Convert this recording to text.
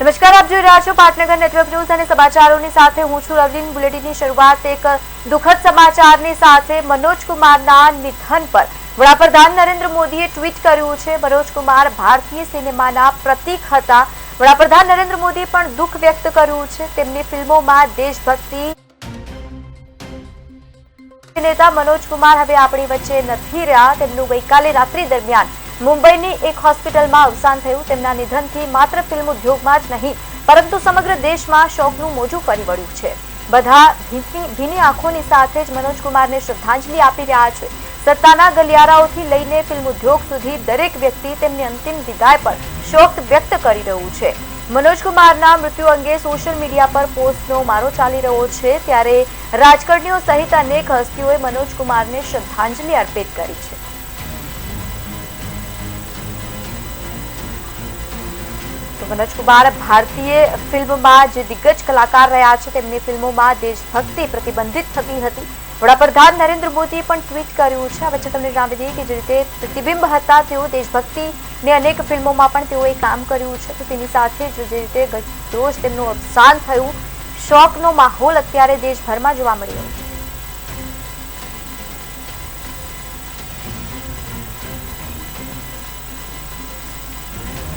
નમસ્કાર, આપ જોઈ રહ્યા છો પાટનગર નેટવર્ક ન્યૂઝ અને સમાચારોની સાથે હું છું રવલીન। બુલેટિનની શરૂઆત એક દુઃખદ સમાચારની સાથે મનોજ કુમારના નિધન પર વડાપ્રધાન નરેન્દ્ર મોદીએ ટ્વીટ કર્યું છે। મનોજ કુમાર ભારતીય સિનેમાના પ્રતીક હતા। વડાપ્રધાન નરેન્દ્ર મોદીએ પણ દુઃખ વ્યક્ત કર્યું છે। તેમની ફિલ્મોમાં દેશભક્તિ नेता मनोज कुमार हवे आपणी वच्चे नथी रह्या। તેમનું ગઈકાલે રાત્રિ દરમિયાન મુંબઈની એક હોસ્પિટલમાં અવસાન થયું। તેમના નિધનથી માત્ર ફિલ્મ ઉદ્યોગમાં જ નહીં પરંતુ સમગ્ર દેશમાં શોકનું મોજું ફરી વળ્યું છે। બધા ભીની આંખોની સાથે જ મનોજ કુમારને શ્રદ્ધાંજલિ આપી રહ્યા છે। સત્તાના ગલિયારાઓથી લઈને ફિલ્મ ઉદ્યોગ સુધી દરેક વ્યક્તિ તેમની અંતિમ વિદાય પર શોક વ્યક્ત કરી રહ્યું છે। मनोज कुमारना मृत्यु अंगे सोशल मीडिया पर पोस्टनो मारो चाली रह्यो छे, त्यारे राजकारणीओ सहित अनेक हस्तीओए मनोज कुमारने श्रद्धांजलि अर्पित करी छे। तो मनोज कुमार भारतीय फिल्ममां जे दिग्गज कलाकार रह्या छे, तेमनी फिल्मोमां देशभक्ति प्रतिबंधित थती हती। वडाप्रधान नरेंद्र मोदीए पण ट्वीट कर्युं छे। હવે તમને જણાવી દઈએ કે જે રીતે પ્રતિબિંબ હતા તેઓ દેશભક્તિને અનેક ફિલ્મોમાં પણ તેઓએ કામ કર્યું છે। તો તેની સાથે જ જે રીતે રોજ તેમનું અવસાન થયું, શોકનો માહોલ અત્યારે દેશભરમાં જોવા મળી રહ્યો છે।